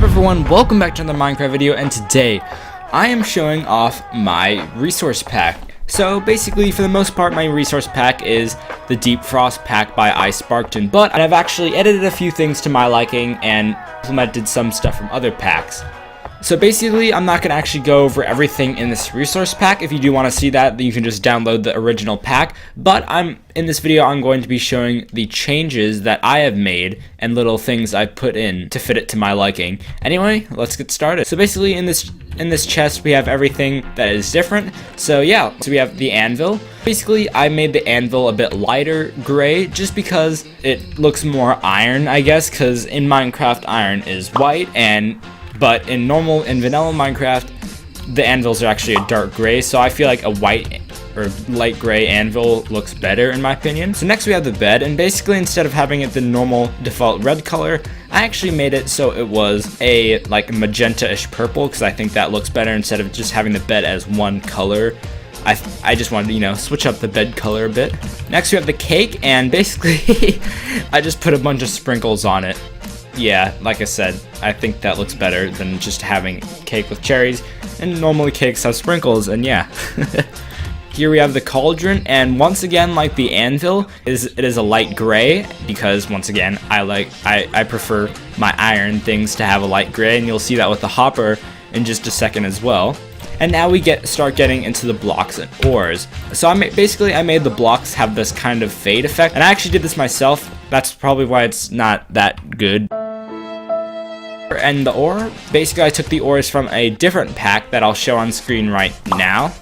everyone, welcome back to another Minecraft video, and today I am showing off my resource pack. So basically, for the most part, my resource pack is the Deep Frost pack by iSparkton, but I've actually edited a few things to my liking and implemented some stuff from other packs. So basically, I'm not going to actually go over everything in this resource pack. If you do want to see that, then you can just download the original pack. But in this video, I'm going to be showing the changes that I have made and little things I put in to fit it to my liking. Anyway, let's get started. So basically, in this chest, we have everything that is different. So yeah, so we have the anvil. Basically, I made the anvil a bit lighter gray just because it looks more iron, I guess, because in Minecraft, iron is white, but in vanilla Minecraft, the anvils are actually a dark gray, so I feel like a white or light gray anvil looks better in my opinion. So next we have the bed, and basically instead of having it the normal default red color, I actually made it so it was a like magenta-ish purple, because I think that looks better instead of just having the bed as one color. I just wanted to, switch up the bed color a bit. Next we have the cake, and basically I just put a bunch of sprinkles on it. Yeah, like I said, I think that looks better than just having cake with cherries, and normally cakes have sprinkles, and yeah. Here we have the cauldron, and once again, like the anvil, it is a light gray, because once again, I prefer my iron things to have a light gray, and you'll see that with the hopper in just a second as well. And now we start getting into the blocks and ores. So I made the blocks have this kind of fade effect, and I actually did this myself. That's probably why it's not that good. And the ore, basically I took the ores from a different pack that I'll show on screen right now.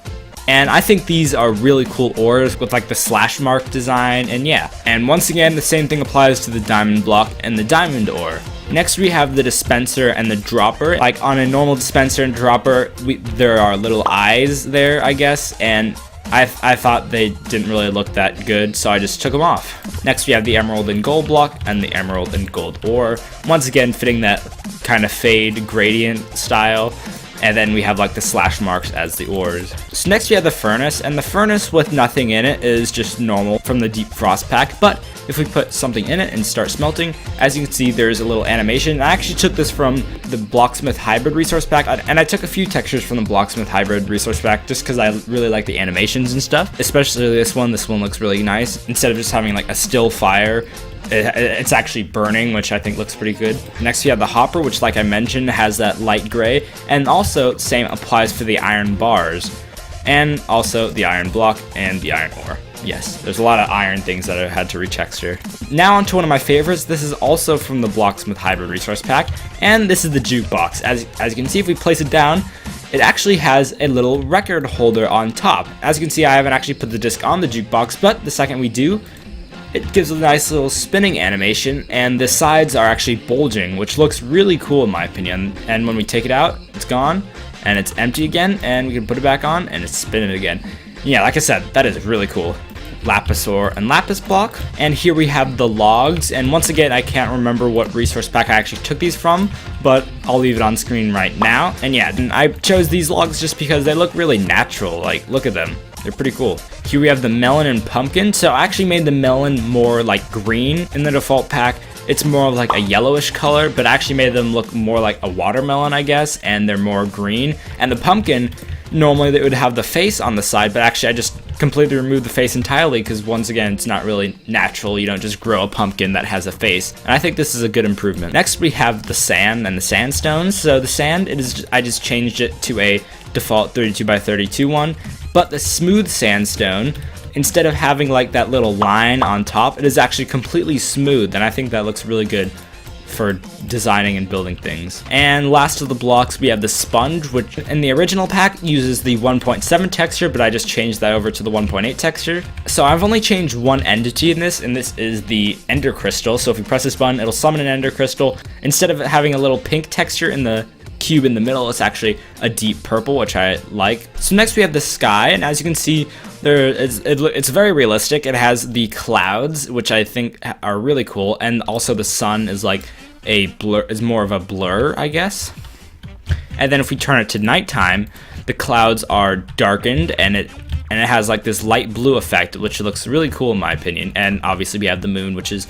And I think these are really cool ores with like the slash mark design, and yeah. And once again, the same thing applies to the diamond block and the diamond ore. Next we have the dispenser and the dropper. Like on a normal dispenser and dropper, there are little eyes there, I guess, and I thought they didn't really look that good, so I just took them off. Next we have the emerald and gold block and the emerald and gold ore. Once again, fitting that kind of fade gradient style. And then we have like the slash marks as the ores. So next we have the furnace, and the furnace with nothing in it is just normal from the Deep Frost pack, but if we put something in it and start smelting, as you can see, there's a little animation. I actually took this from the Blocksmith Hybrid resource pack, and I took a few textures from the Blocksmith Hybrid resource pack just because I really like the animations and stuff, especially this one. This one looks really nice. Instead of just having like a still fire, it's actually burning, which I think looks pretty good. Next we have the hopper, which like I mentioned has that light gray, and also same applies for the iron bars, and also the iron block and the iron ore. Yes, there's a lot of iron things that I had to retexture. Now onto one of my favorites. This is also from the Blocksmith Hybrid resource pack, and this is the jukebox. As you can see, if we place it down, it actually has a little record holder on top. As you can see, I haven't actually put the disc on the jukebox, but the second we do, it gives a nice little spinning animation, and the sides are actually bulging, which looks really cool in my opinion. And when we take it out, it's gone, and it's empty again, and we can put it back on, and it's spinning again. Yeah, like I said, that is really cool. Lapis ore and lapis block. And here we have the logs, and once again, I can't remember what resource pack I actually took these from, but I'll leave it on screen right now. And yeah, I chose these logs just because they look really natural. Like, look at them. They're pretty cool. Here we have the melon and pumpkin. So I actually made the melon more like green in the default pack. It's more of like a yellowish color, but I actually made them look more like a watermelon, I guess, and they're more green. And the pumpkin, normally they would have the face on the side, but actually I just completely removed the face entirely because once again, it's not really natural. You don't just grow a pumpkin that has a face, and I think this is a good improvement. Next we have the sand and the sandstones. So the sand, I just changed it to a default 32 by 32 one, but the smooth sandstone, instead of having like that little line on top, it is actually completely smooth, and I think that looks really good for designing and building things. And last of the blocks, we have the sponge, which in the original pack uses the 1.7 texture, but I just changed that over to the 1.8 texture. So I've only changed one entity in this, and this is the ender crystal. So if we press this button, it'll summon an ender crystal. Instead of having a little pink texture in the cube in the middle, it's actually a deep purple, which I like. So next we have the sky, and as you can see, it's very realistic. It has the clouds, which I think are really cool, and also the sun is like a blur, is more of a blur, I guess. And then if we turn it to nighttime, the clouds are darkened, and it has like this light blue effect, which looks really cool in my opinion. And obviously we have the moon, which is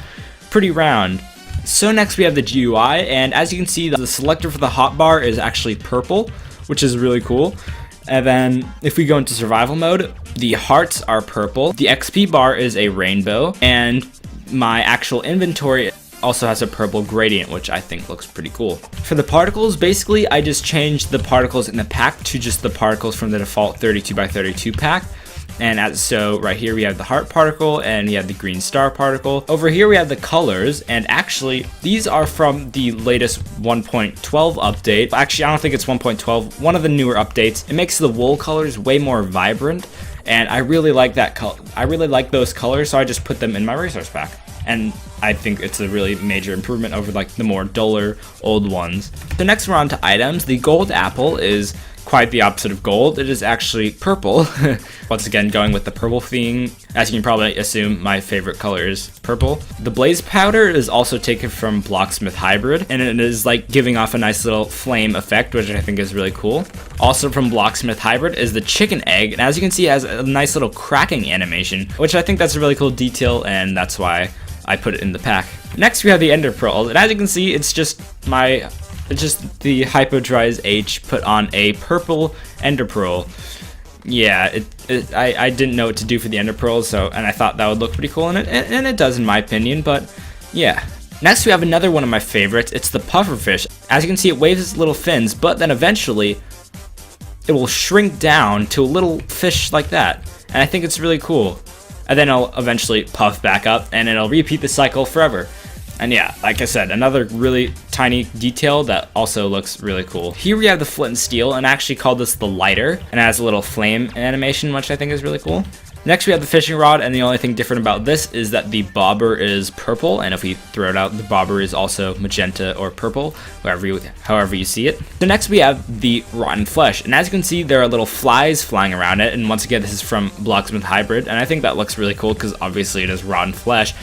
pretty round. So next we have the GUI, and as you can see, the selector for the hotbar is actually purple, which is really cool. And then if we go into survival mode, the hearts are purple, the XP bar is a rainbow, and my actual inventory also has a purple gradient, which I think looks pretty cool. For the particles, basically I just changed the particles in the pack to just the particles from the default 32x32 pack. And so right here we have the heart particle and we have the green star particle. Over here we have the colors, and actually these are from the latest 1.12 update. Actually, I don't think it's 1.12, one of the newer updates. It makes the wool colors way more vibrant, and I really like that color. I really like those colors, so I just put them in my resource pack. And I think it's a really major improvement over like the more duller old ones. So next we're on to items. The gold apple is quite the opposite of gold. It is actually purple. Once again, going with the purple theme. As you can probably assume, my favorite color is purple. The blaze powder is also taken from Blocksmith Hybrid, and it is like giving off a nice little flame effect, which I think is really cool. Also from Blocksmith Hybrid is the chicken egg, and as you can see, it has a nice little cracking animation, which I think that's a really cool detail, and that's why I put it in the pack. Next we have the ender pearl, and as you can see, it's just the Hypodrize H put on a purple ender pearl. Yeah, I didn't know what to do for the ender pearls, and I thought that would look pretty cool in it, and it does in my opinion, but yeah. Next we have another one of my favorites. It's the pufferfish. As you can see, it waves its little fins, but then eventually it will shrink down to a little fish like that, and I think it's really cool. And then it'll eventually puff back up, and it'll repeat the cycle forever. And yeah, like I said, another really tiny detail that also looks really cool. Here we have the Flint and Steel, and I actually call this the lighter, and it has a little flame animation, which I think is really cool. Next we have the fishing rod, and the only thing different about this is that the bobber is purple, and if we throw it out, the bobber is also magenta or purple, however you see it. So next we have the rotten flesh, and as you can see, there are little flies flying around it, and once again, this is from Blocksmith Hybrid, and I think that looks really cool because obviously it is rotten flesh.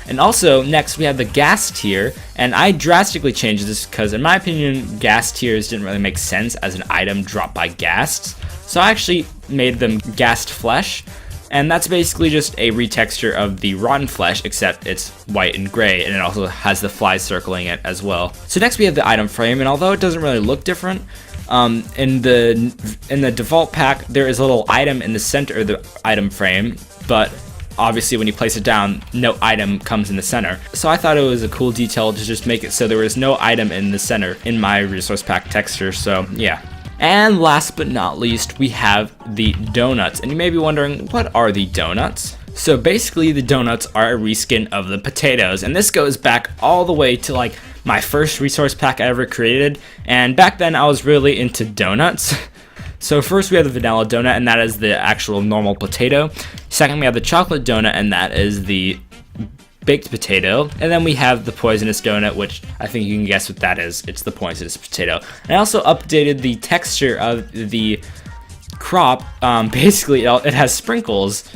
And also, next we have the Ghast tier, and I drastically changed this because in my opinion, Ghast tiers didn't really make sense as an item dropped by Ghasts. So I actually made them Ghast flesh, and that's basically just a retexture of the rotten flesh, except it's white and gray, and it also has the flies circling it as well. So next we have the item frame, and although it doesn't really look different, in the default pack, there is a little item in the center of the item frame, but obviously when you place it down, no item comes in the center. So I thought it was a cool detail to just make it so there was no item in the center in my resource pack texture, so yeah. And last but not least, we have the donuts, and you may be wondering, what are the donuts? So basically the donuts are a reskin of the potatoes, and this goes back all the way to like my first resource pack I ever created, and back then I was really into donuts. So first we have the vanilla donut, and that is the actual normal potato. Second we have the chocolate donut, and that is the baked potato. And then we have the poisonous donut, which I think you can guess what that is. It's the poisonous potato. And I also updated the texture of the crop. Basically it has sprinkles.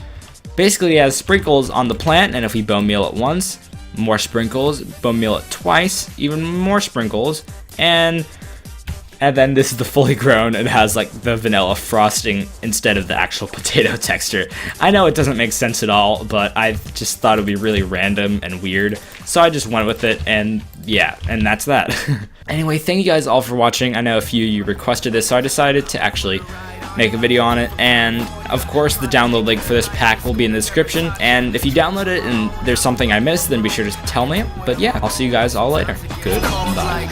Basically it has sprinkles on the plant, and if we bone meal it once, more sprinkles, bone meal it twice, even more sprinkles, and then this is the fully grown. It has like the vanilla frosting instead of the actual potato texture. I know it doesn't make sense at all, but I just thought it would be really random and weird, so I just went with it, and yeah, and that's that. Anyway, thank you guys all for watching. I know a few of you requested this, so I decided to actually make a video on it, and of course the download link for this pack will be in the description, and if you download it and there's something I missed, then be sure to tell me. But yeah, I'll see you guys all later. Goodbye.